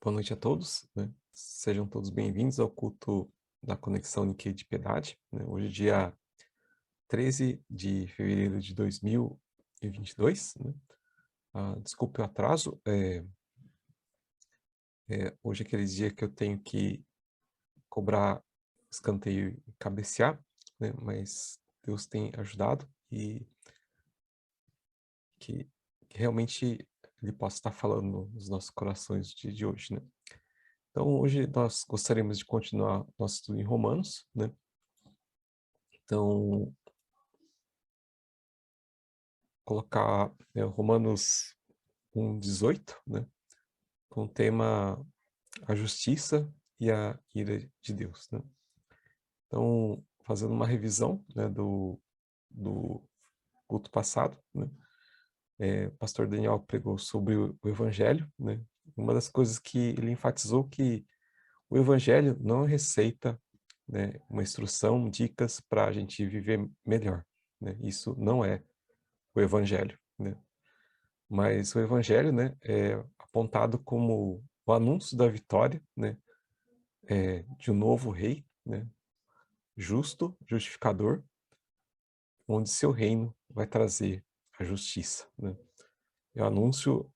Boa noite a todos, né? Sejam todos bem-vindos ao culto da Conexão Nikkei de Piedade, né? Hoje é dia 13 de fevereiro de 2022, né? Desculpe o atraso, hoje é aquele dia que eu tenho que cobrar escanteio e cabecear, né? Mas Deus tem ajudado e que realmente Ele possa estar falando nos nossos corações no dia de hoje, né? Então, hoje nós gostaríamos de continuar nosso estudo em Romanos, né? Então, colocar Romanos 1:18, né? Com o tema a justiça e a ira de Deus, né? Então, fazendo uma revisão, né, do culto passado, né? O pastor Daniel pregou sobre o Evangelho, né? Uma das coisas que ele enfatizou que o Evangelho não é receita, né, uma instrução, dicas para a gente viver melhor, né? Isso não é o Evangelho, né? Mas o Evangelho, né, é apontado como o anúncio da vitória, né, de um novo rei, né, justo, justificador, onde seu reino vai trazer a justiça, né? É o anúncio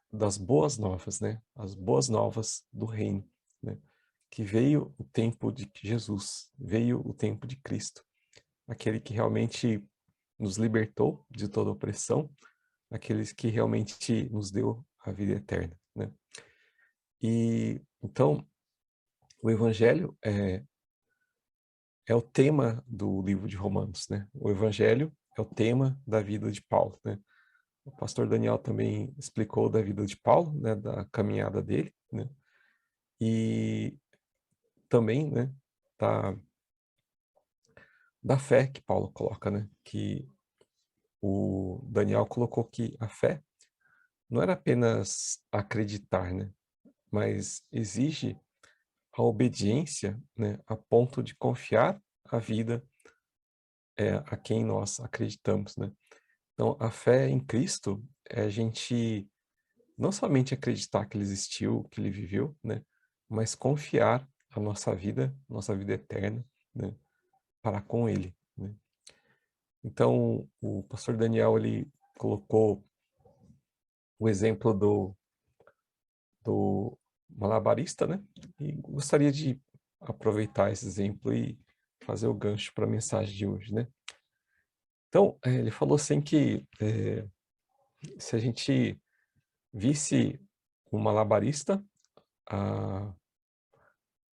das boas novas, né, as boas novas do reino, né, que veio o tempo de Jesus, veio o tempo de Cristo, aquele que realmente nos libertou de toda opressão, aqueles que realmente nos deu a vida eterna, né? E então o Evangelho é o tema do livro de Romanos, né? O Evangelho é o tema da vida de Paulo, né? O pastor Daniel também explicou da vida de Paulo, né? Da caminhada dele, né? E também, né? Da, da fé que Paulo coloca, né? Que o Daniel colocou que a fé não era apenas acreditar, né? Mas exige a obediência, né? A ponto de confiar a vida a quem nós acreditamos, né? Então, a fé em Cristo é a gente não somente acreditar que ele existiu, que ele viveu, né? Mas confiar a nossa vida eterna, né? Para com ele, né? Então, o pastor Daniel, ele colocou o exemplo do malabarista, né? E gostaria de aproveitar esse exemplo e fazer o gancho para a mensagem de hoje, né? Então, ele falou assim que se a gente visse um malabarista ah,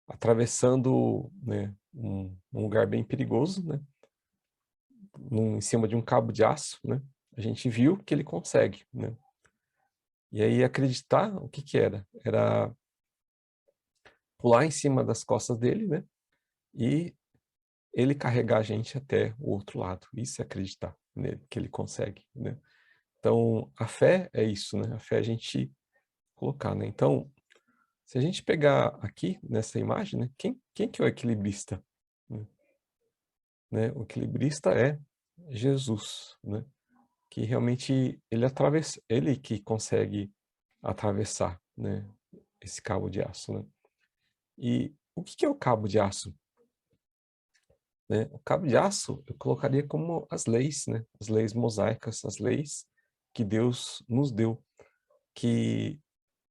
atravessando, né, um lugar bem perigoso, né, em cima de um cabo de aço, né, a gente viu que ele consegue, né. E aí acreditar, o que que era? Era pular em cima das costas dele, né, e ele carregar a gente até o outro lado. Isso é acreditar nele, que ele consegue, né. Então, a fé é isso, né, a fé é a gente colocar, né. Então, se a gente pegar aqui nessa imagem, né, quem que é o equilibrista? Né? O equilibrista é Jesus, né? Que realmente ele que consegue atravessar, né, esse cabo de aço, né? E o que que é o cabo de aço, né? O cabo de aço eu colocaria como as leis, né? As leis mosaicas, as leis que Deus nos deu, que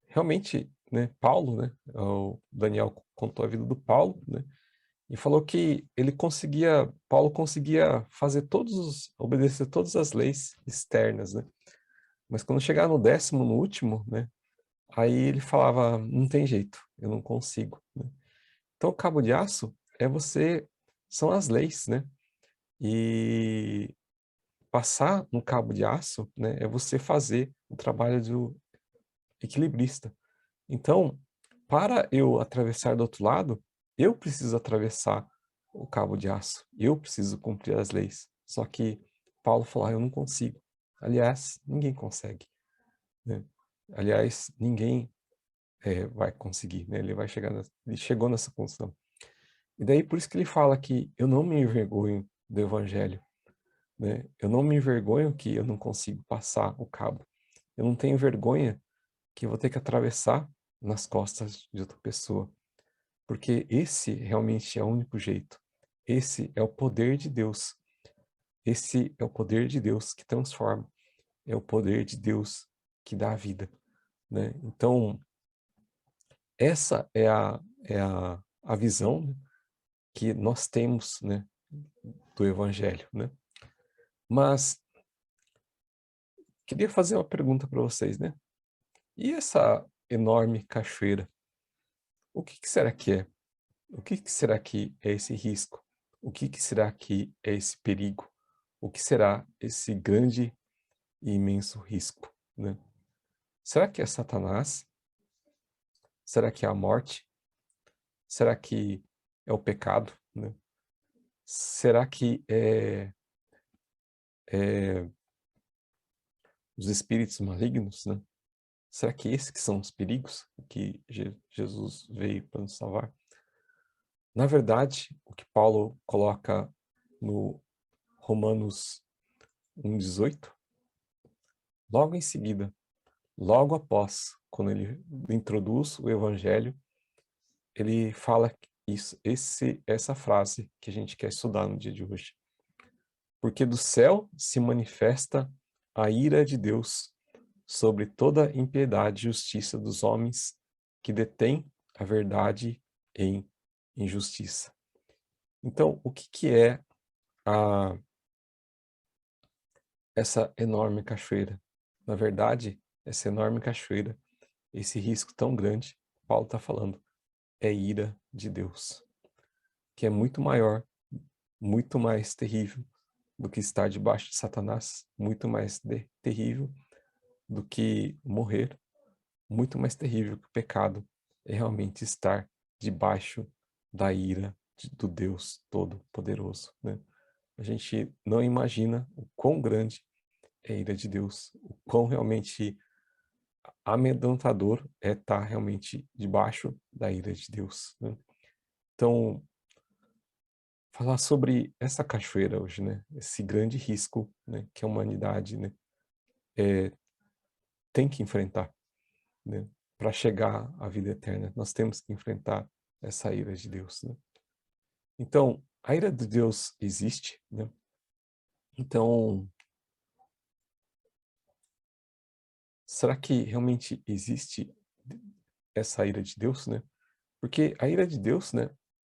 realmente, né, Paulo, né, o Daniel contou a vida do Paulo, né? E falou que Paulo conseguia obedecer todas as leis externas, né? Mas quando chegava no décimo, no último, né? Aí ele falava, não tem jeito, eu não consigo, né? Então o cabo de aço são as leis, né? E passar no cabo de aço, né? É você fazer o trabalho do equilibrista. Então, para eu atravessar do outro lado, eu preciso atravessar o cabo de aço. Eu preciso cumprir as leis. Só que Paulo falou, eu não consigo. Aliás, ninguém consegue, né? Aliás, ninguém vai conseguir, né? Ele chegou nessa condição. E daí por isso que ele fala que eu não me envergonho do evangelho, né? Eu não me envergonho que eu não consigo passar o cabo. Eu não tenho vergonha que eu vou ter que atravessar, nas costas de outra pessoa. Porque esse realmente é o único jeito. Esse é o poder de Deus. Esse é o poder de Deus que transforma. É o poder de Deus que dá a vida, né? Então, essa é a visão, né, que nós temos, né, do Evangelho, né? Mas queria fazer uma pergunta para vocês, né? E essa enorme cachoeira, o que que será que é? O que que será que é esse risco? O que que será que é esse perigo? O que será esse grande e imenso risco, né? Será que é Satanás? Será que é a morte? Será que é o pecado, né? Será que é os espíritos malignos, né? Será que esses que são os perigos que Jesus veio para nos salvar? Na verdade, o que Paulo coloca no Romanos 1,18, logo em seguida, logo após, quando ele introduz o Evangelho, ele fala isso, essa frase que a gente quer estudar no dia de hoje. Porque do céu se manifesta a ira de Deus sobre toda impiedade e justiça dos homens que detêm a verdade em injustiça. Então, o que que é essa enorme cachoeira? Na verdade, essa enorme cachoeira, esse risco tão grande, Paulo está falando, é ira de Deus, que é muito maior, muito mais terrível do que estar debaixo de Satanás, muito mais terrível do que morrer, muito mais terrível que o pecado, é realmente estar debaixo da ira do Deus Todo-Poderoso, né? A gente não imagina o quão grande é a ira de Deus, o quão realmente amedrontador é estar realmente debaixo da ira de Deus, né? Então, falar sobre essa cachoeira hoje, né? Esse grande risco, né, que a humanidade, né, tem que enfrentar, né? Para chegar à vida eterna, nós temos que enfrentar essa ira de Deus, né? Então, a ira de Deus existe, né? Então, será que realmente existe essa ira de Deus, né? Porque a ira de Deus, né,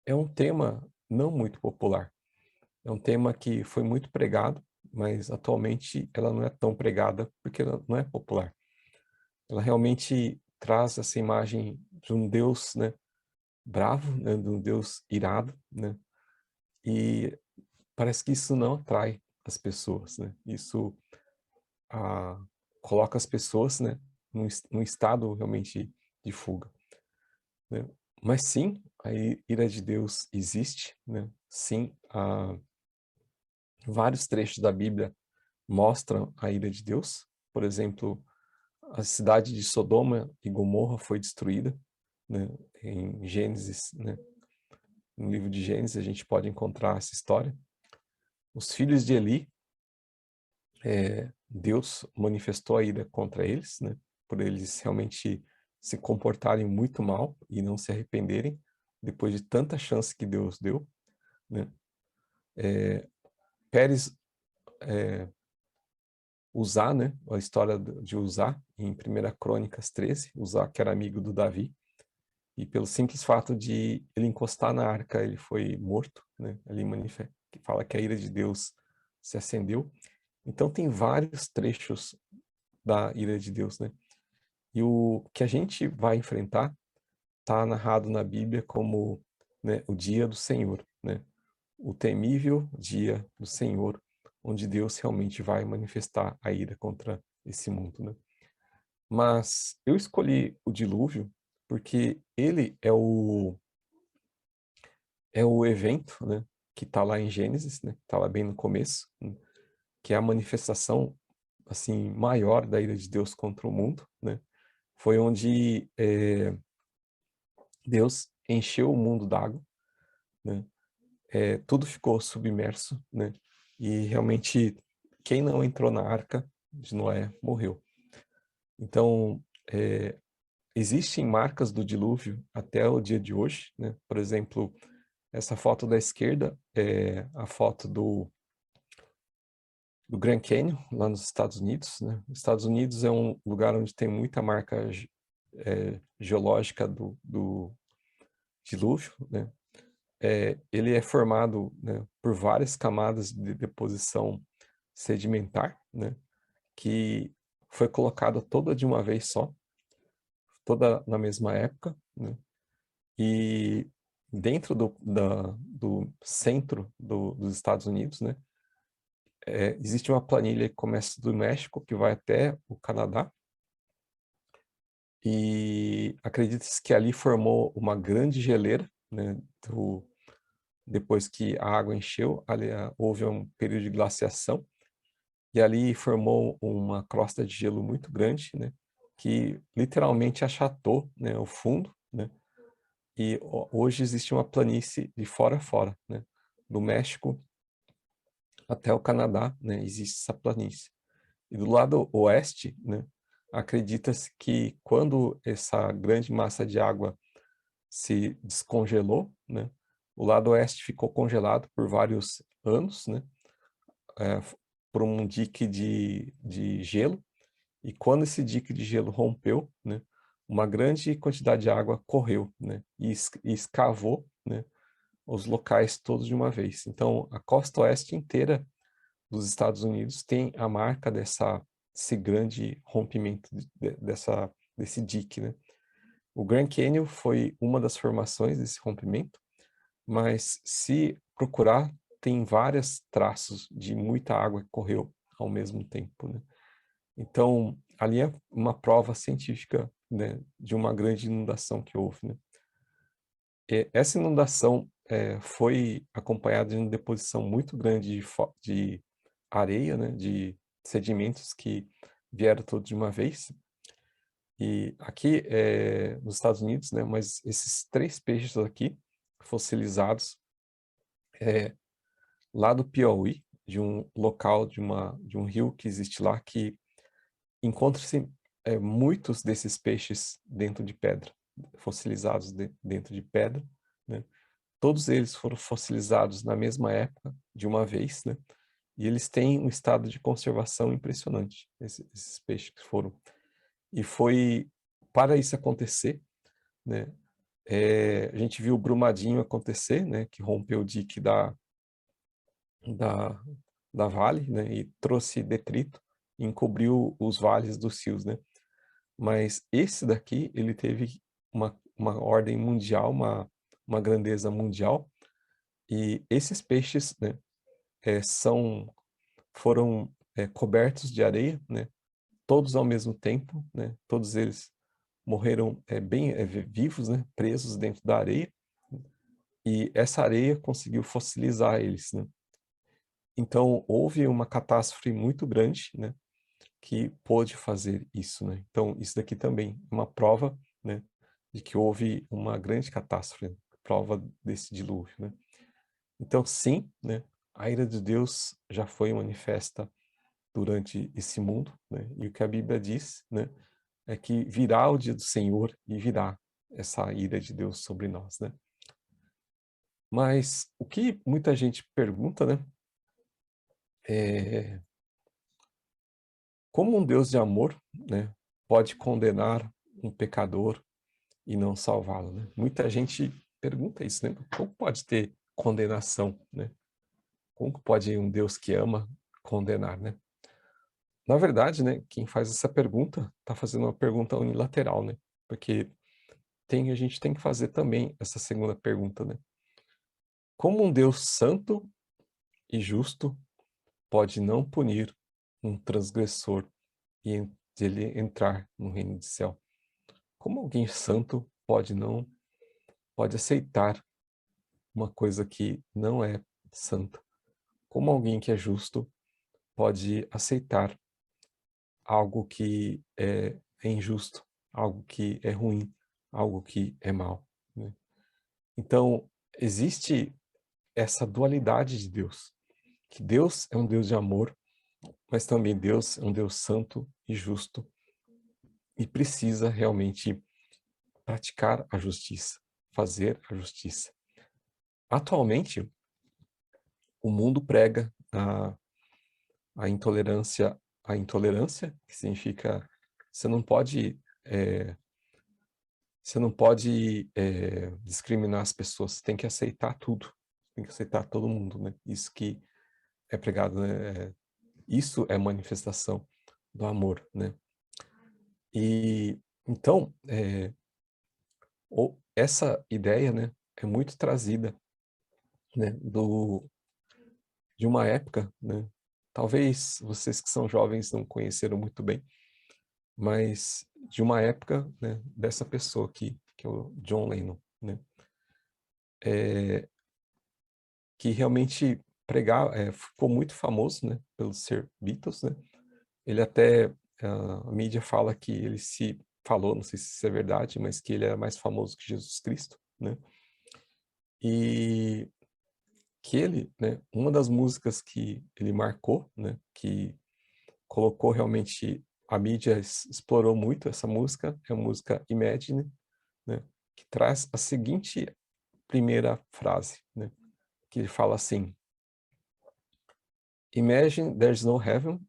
é um tema não muito popular. É um tema que foi muito pregado, mas atualmente ela não é tão pregada porque ela não é popular. Ela realmente traz essa imagem de um Deus, né, bravo, né, de um Deus irado, né? E parece que isso não atrai as pessoas, né? Isso ah, coloca as pessoas, né, num estado realmente de fuga, né? Mas sim, a ira de Deus existe, né? Sim, vários trechos da Bíblia mostram a ira de Deus. Por exemplo, a cidade de Sodoma e Gomorra foi destruída, né? Em Gênesis, né? No livro de Gênesis a gente pode encontrar essa história. Os filhos de Eli, Deus manifestou a ira contra eles, né? Por eles realmente se comportarem muito mal e não se arrependerem depois de tanta chance que Deus deu, né? Pérez, Uzá, né? A história de Uzá, em 1 Crônicas 13, Uzá que era amigo do Davi, e pelo simples fato de ele encostar na arca, ele foi morto, né? Ali que fala que a ira de Deus se acendeu. Então tem vários trechos da ira de Deus, né? E o que a gente vai enfrentar está narrado na Bíblia como, né, o dia do Senhor, né? O temível dia do Senhor, onde Deus realmente vai manifestar a ira contra esse mundo, né? Mas eu escolhi o dilúvio porque ele é o evento, né, que está lá em Gênesis, né, está lá bem no começo, né, que é a manifestação assim maior da ira de Deus contra o mundo, né? Foi onde Deus encheu o mundo d'água, né? Tudo ficou submerso, né? E realmente quem não entrou na arca de Noé morreu. Então, existem marcas do dilúvio até o dia de hoje, né? Por exemplo, essa foto da esquerda é a foto do Grand Canyon, lá nos Estados Unidos, né? Os Estados Unidos é um lugar onde tem muita marca geológica do dilúvio, né? Ele é formado, né, por várias camadas de deposição sedimentar, né? Que foi colocada toda de uma vez só, toda na mesma época, né? E dentro do centro dos Estados Unidos, né? Existe uma planilha que começa do México, que vai até o Canadá, e acredita-se que ali formou uma grande geleira, né? Depois que a água encheu, ali houve um período de glaciação, e ali formou uma crosta de gelo muito grande, né? Que literalmente achatou, né, o fundo, né? E hoje existe uma planície de fora a fora, né? Do México até o Canadá, né? Existe essa planície. E do lado oeste, né? Acredita-se que quando essa grande massa de água se descongelou, né? O lado oeste ficou congelado por vários anos, né? É, por um dique de gelo. E quando esse dique de gelo rompeu, né? Uma grande quantidade de água correu, né? E escavou, né, os locais todos de uma vez. Então, a costa oeste inteira dos Estados Unidos tem a marca desse grande rompimento, desse dique, né? O Grand Canyon foi uma das formações desse rompimento, mas se procurar, tem vários traços de muita água que correu ao mesmo tempo, né? Então, ali é uma prova científica, né, de uma grande inundação que houve, né? Essa inundação foi acompanhada de uma deposição muito grande de areia, né, de sedimentos que vieram todos de uma vez. E aqui nos Estados Unidos, né, mas esses 3 peixes aqui, fossilizados, lá do Piauí, de um local, de um rio que existe lá, que encontra-se muitos desses peixes dentro de pedra, fossilizados dentro de pedra, né? Todos eles foram fossilizados na mesma época, de uma vez, né? E eles têm um estado de conservação impressionante, esses peixes que foram. E foi para isso acontecer, né? A gente viu o Brumadinho acontecer, né? Que rompeu o dique da, da Vale, né? E trouxe detrito e encobriu os vales dos rios, né? Mas esse daqui, ele teve uma ordem mundial, uma grandeza mundial, e esses peixes, né, foram cobertos de areia, né, todos ao mesmo tempo, né, todos eles morreram vivos, né, presos dentro da areia, e essa areia conseguiu fossilizar eles, né. Então, houve uma catástrofe muito grande, né, que pôde fazer isso, né. Então, isso daqui também é uma prova, né, de que houve uma grande catástrofe, prova desse dilúvio, né. Então, sim, né, a ira de Deus já foi manifesta durante esse mundo, né, e o que a Bíblia diz, né, é que virá o dia do Senhor e virá essa ira de Deus sobre nós, né. Mas o que muita gente pergunta, né, é como um Deus de amor, né, pode condenar um pecador e não salvá-lo, né? Muita gente pergunta isso, né? Como pode ter condenação, né? Como pode um Deus que ama condenar, né? Na verdade, né, quem faz essa pergunta está fazendo uma pergunta unilateral, né? Porque a gente tem que fazer também essa segunda pergunta, né? Como um Deus santo e justo pode não punir um transgressor e ele entrar no reino do céu? Como alguém santo pode aceitar uma coisa que não é santa? Como alguém que é justo pode aceitar algo que é injusto, algo que é ruim, algo que é mal, né? Então, existe essa dualidade de Deus, que Deus é um Deus de amor, mas também Deus é um Deus santo e justo, e precisa realmente praticar a justiça, fazer a justiça. Atualmente, o mundo prega a intolerância, que significa você não pode, discriminar as pessoas, você tem que aceitar tudo, tem que aceitar todo mundo, né? Isso que é pregado, né? Isso é manifestação do amor, né? E então, essa ideia, né, é muito trazida, né, de uma época, né? Talvez vocês que são jovens não conheceram muito bem, mas de uma época, né, dessa pessoa aqui, que é o John Lennon, né? Que realmente ficou muito famoso, né, pelo ser Beatles, né? Ele até, a mídia fala que ele se falou, não sei se isso é verdade, mas que ele era mais famoso que Jesus Cristo, né? E que ele, né, uma das músicas que ele marcou, né, que colocou realmente, a mídia explorou muito essa música, é a música Imagine, né, que traz a seguinte primeira frase, né, que ele fala assim: Imagine there's no heaven,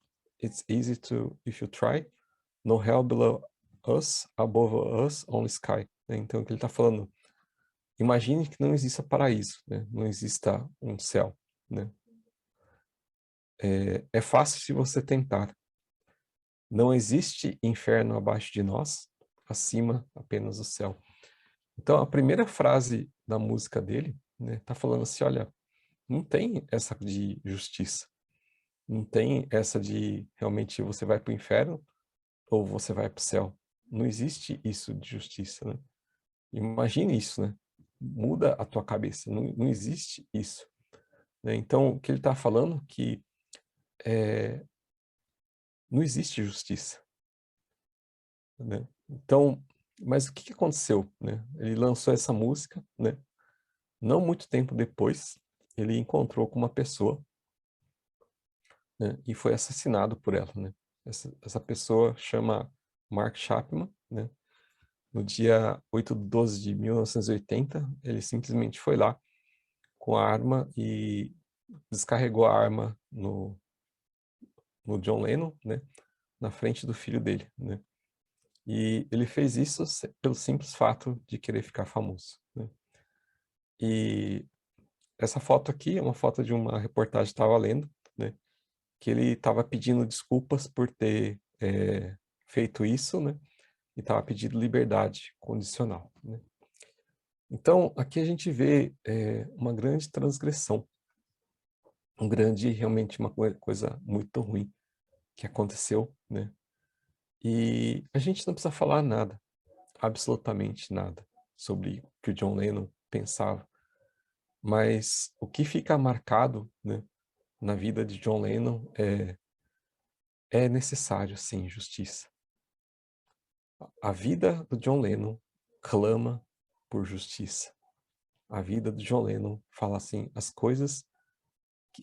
it's easy to if you try, no hell below us, above us, only sky. Né? Então, o que ele está falando, imagine que não exista paraíso, né? Não exista um céu, né? É fácil se você tentar. Não existe inferno abaixo de nós, acima apenas o céu. Então, a primeira frase da música dele, né, tá falando assim, olha, não tem essa de justiça. Não tem essa de realmente você vai para o inferno ou você vai para o céu. Não existe isso de justiça, né? Imagine isso, né? Muda a tua cabeça. Não existe isso, né? Então, o que ele está falando que não existe justiça, né? Então, mas o que aconteceu, né? Ele lançou essa música, né? Não muito tempo depois, ele encontrou com uma pessoa, né? E foi assassinado por ela, né? Essa pessoa chama Mark Chapman, né? No dia 8/12/1980, ele simplesmente foi lá com a arma e descarregou a arma no John Lennon, né? Na frente do filho dele, né? E ele fez isso pelo simples fato de querer ficar famoso, né? E essa foto aqui é uma foto de uma reportagem que estava lendo, né? Que ele estava pedindo desculpas por ter feito isso, né? E estava pedindo liberdade condicional, né? Então, aqui a gente vê uma grande transgressão, realmente uma coisa muito ruim que aconteceu, né? E a gente não precisa falar nada, absolutamente nada, sobre o que o John Lennon pensava, mas o que fica marcado, né, na vida de John Lennon é necessário, sim, justiça. A vida do John Lennon clama por justiça. A vida do John Lennon fala assim, as coisas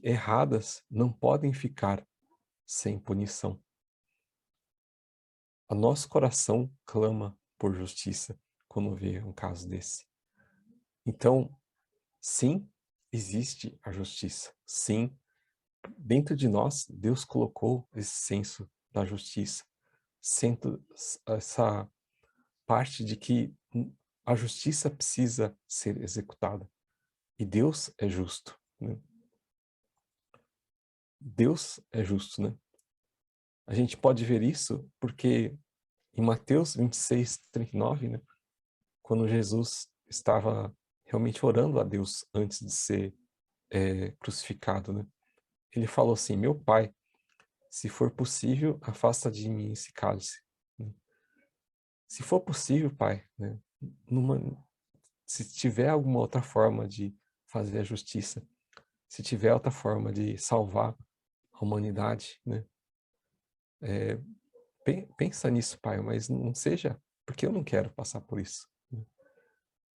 erradas não podem ficar sem punição. O nosso coração clama por justiça quando vê um caso desse. Então, sim, existe a justiça. Sim, dentro de nós, Deus colocou esse senso da justiça. Sendo essa parte de que a justiça precisa ser executada. E Deus é justo, né? Deus é justo, né? A gente pode ver isso porque em Mateus 26:39, né, quando Jesus estava realmente orando a Deus antes de ser crucificado, né, ele falou assim, meu Pai, se for possível, afasta de mim esse cálice. Né? Se for possível, Pai, né, numa, se tiver alguma outra forma de fazer a justiça, se tiver outra forma de salvar a humanidade, né, pensa nisso, Pai, mas não seja, porque eu não quero passar por isso. Né?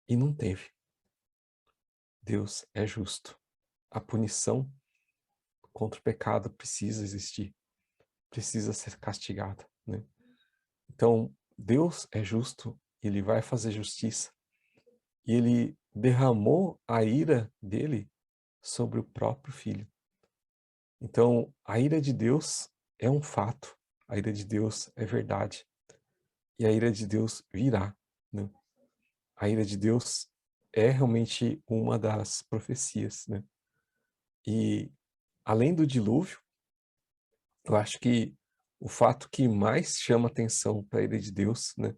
E não teve. Deus é justo. A punição contra o pecado precisa existir, precisa ser castigada, né? Então, Deus é justo ele vai fazer justiça, e ele derramou a ira dele sobre o próprio Filho. Então, a ira de Deus é um fato, a ira de Deus é verdade, e a ira de Deus virá, né? A ira de Deus é realmente uma das profecias, né? E além do dilúvio, eu acho que o fato que mais chama atenção para a ira de Deus, né,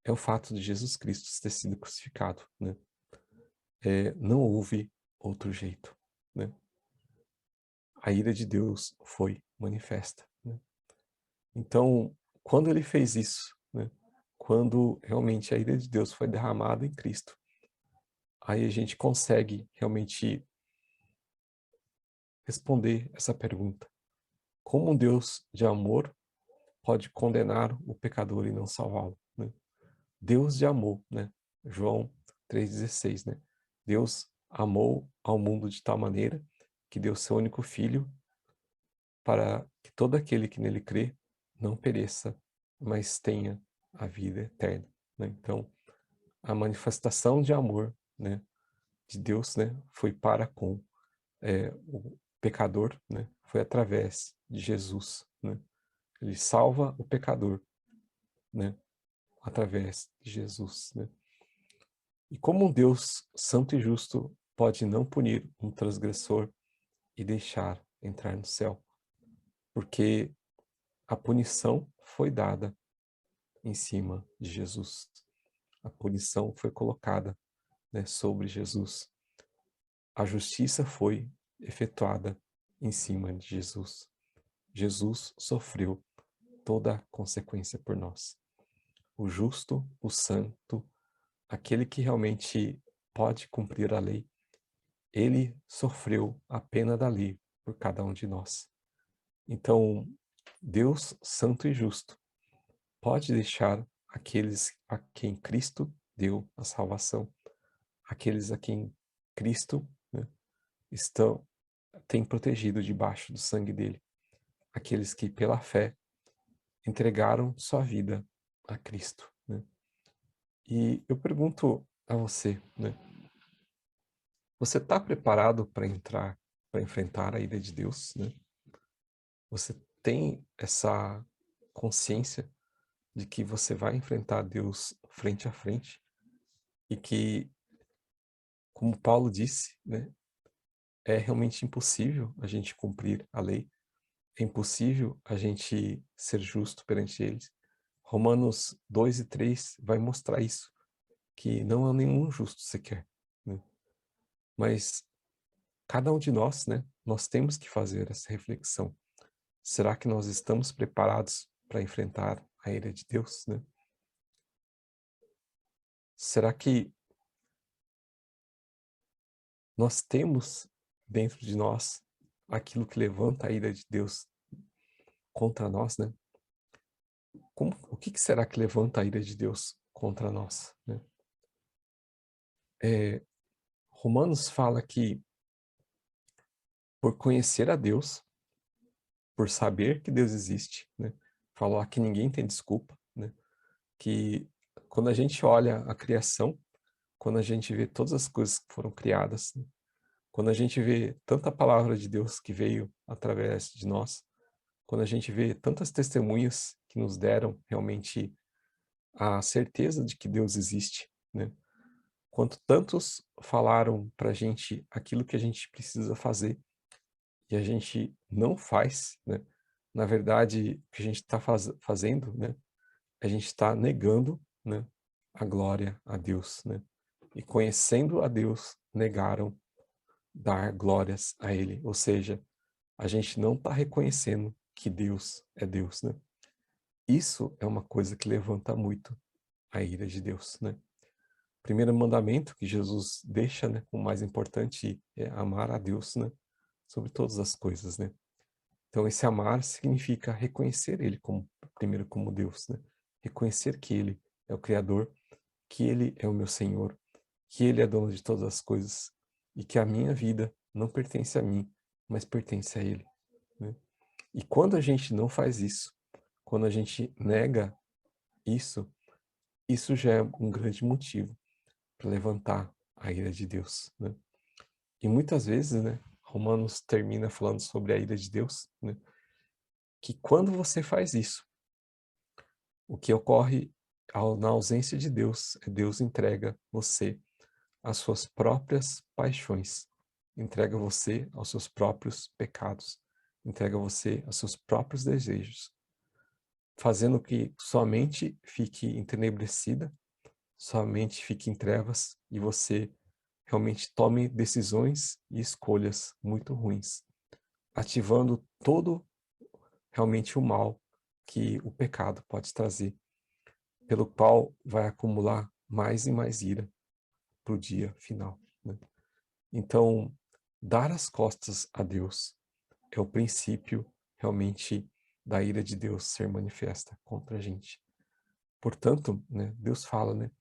é o fato de Jesus Cristo ter sido crucificado, né? Não houve outro jeito, né? A ira de Deus foi manifesta, né? Então, quando ele fez isso, né, quando realmente a ira de Deus foi derramada em Cristo, aí a gente consegue realmente responder essa pergunta: como um Deus de amor pode condenar o pecador e não salvá-lo, né? Deus de amor, né? João 3,16, né? Deus amou ao mundo de tal maneira que deu seu único filho para que todo aquele que nele crê não pereça, mas tenha a vida eterna, né? Então, a manifestação de amor, né, de Deus, né, foi para com o pecador, né? Foi através de Jesus, né? Ele salva o pecador, né? Através de Jesus, né? E como um Deus santo e justo pode não punir um transgressor e deixar entrar no céu? Porque a punição foi dada em cima de Jesus. A punição foi colocada, né, sobre Jesus. A justiça foi efetuada em cima de Jesus. Jesus sofreu toda a consequência por nós. O justo, o santo, aquele que realmente pode cumprir a lei, ele sofreu a pena da lei por cada um de nós. Então, Deus santo e justo pode deixar aqueles a quem Cristo deu a salvação, aqueles a quem Cristo, né, tem protegido debaixo do sangue dele, aqueles que pela fé entregaram sua vida a Cristo, né? E eu pergunto a você, né, você está preparado para enfrentar a ira de Deus, né? Você tem essa consciência de que você vai enfrentar Deus frente a frente e que, como Paulo disse, né, é realmente impossível a gente cumprir a lei, é impossível a gente ser justo perante eles. Romanos 2 e 3 vai mostrar isso, que não há nenhum justo sequer, né? Mas cada um de nós, né, nós temos que fazer essa reflexão. Será que nós estamos preparados para enfrentar a ira de Deus, né? Será que nós temos dentro de nós aquilo que levanta a ira de Deus contra nós, né? O que será que levanta a ira de Deus contra nós, né? Romanos fala que por conhecer a Deus, por saber que Deus existe, né? Falar que ninguém tem desculpa, né? Que quando a gente olha a criação, quando a gente vê todas as coisas que foram criadas, né? Quando a gente vê tanta palavra de Deus que veio através de nós, quando a gente vê tantas testemunhas que nos deram realmente a certeza de que Deus existe, né? Quanto tantos falaram para a gente aquilo que a gente precisa fazer e a gente não faz, né? Na verdade, o que a gente está fazendo, né? A gente está negando, né, a glória a Deus, né? E conhecendo a Deus, negaram dar glórias a Ele. Ou seja, a gente não está reconhecendo que Deus é Deus, né? Isso é uma coisa que levanta muito a ira de Deus, né? O primeiro mandamento que Jesus deixa, né, o mais importante é amar a Deus, né, sobre todas as coisas, né? Então esse amar significa reconhecer Ele como primeiro como Deus, né? Reconhecer que Ele é o Criador, que Ele é o meu Senhor, que Ele é dono de todas as coisas e que a minha vida não pertence a mim, mas pertence a Ele, né? E quando a gente não faz isso, quando a gente nega isso, isso já é um grande motivo para levantar a ira de Deus, né? E muitas vezes, né, Romanos termina falando sobre a ira de Deus, né, que quando você faz isso, o que ocorre na ausência de Deus é Deus entrega você às suas próprias paixões, entrega você aos seus próprios pecados, entrega você aos seus próprios desejos, fazendo que sua mente fique entenebrecida, sua mente fique em trevas e você realmente tome decisões e escolhas muito ruins, ativando todo realmente o mal que o pecado pode trazer, pelo qual vai acumular mais e mais ira para o dia final, né? Então, dar as costas a Deus é o princípio realmente da ira de Deus ser manifesta contra a gente. Portanto, né, Deus fala, né,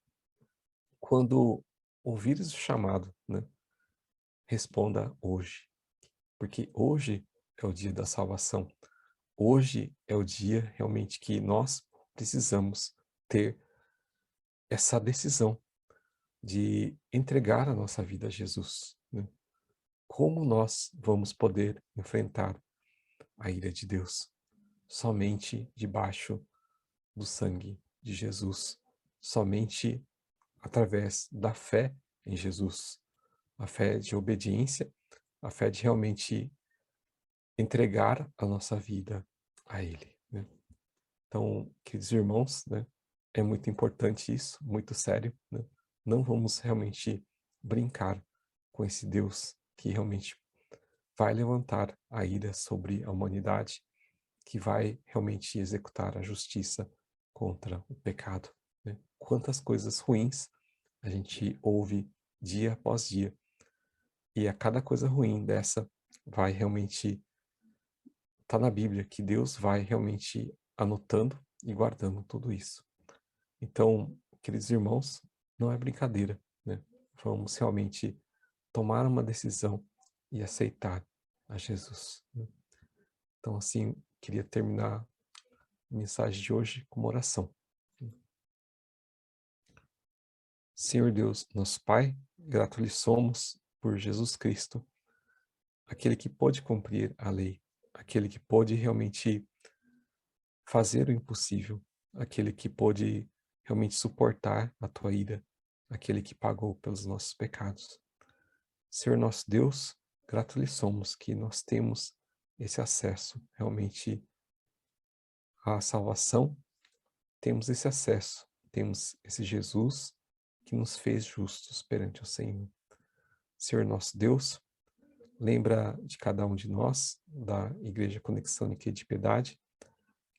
quando ouvires o chamado, né, responda hoje, porque hoje é o dia da salvação. Hoje é o dia realmente que nós precisamos ter essa decisão de entregar a nossa vida a Jesus, né? Como nós vamos poder enfrentar a ira de Deus? Somente debaixo do sangue de Jesus, somente através da fé em Jesus, a fé de obediência, a fé de realmente entregar a nossa vida a Ele, né? Então, queridos irmãos, né, é muito importante isso, muito sério, né? Não vamos realmente brincar com esse Deus que realmente vai levantar a ira sobre a humanidade, que vai realmente executar a justiça contra o pecado, né? Quantas coisas ruins a gente ouve dia após dia, e a cada coisa ruim dessa vai realmente tá na Bíblia que Deus vai realmente anotando e guardando tudo isso. Então, queridos irmãos, não é brincadeira, né? Vamos realmente tomar uma decisão e aceitar a Jesus, né? Então, assim, queria terminar a mensagem de hoje com uma oração. Senhor Deus, nosso Pai, grato lhe somos por Jesus Cristo, aquele que pôde cumprir a lei, aquele que pôde realmente fazer o impossível, aquele que pôde realmente suportar a tua ira, aquele que pagou pelos nossos pecados. Senhor nosso Deus, grato lhe somos que nós temos esse acesso realmente à salvação, temos esse acesso, temos esse Jesus que nos fez justos perante o Senhor. Senhor nosso Deus, lembra de cada um de nós, da Igreja Conexão Níquel de Piedade,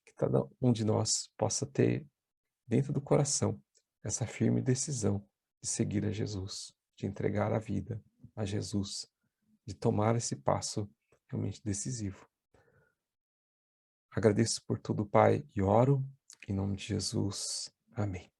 que cada um de nós possa ter dentro do coração essa firme decisão de seguir a Jesus, de entregar a vida a Jesus, de tomar esse passo realmente decisivo. Agradeço por tudo, Pai, e oro em nome de Jesus. Amém.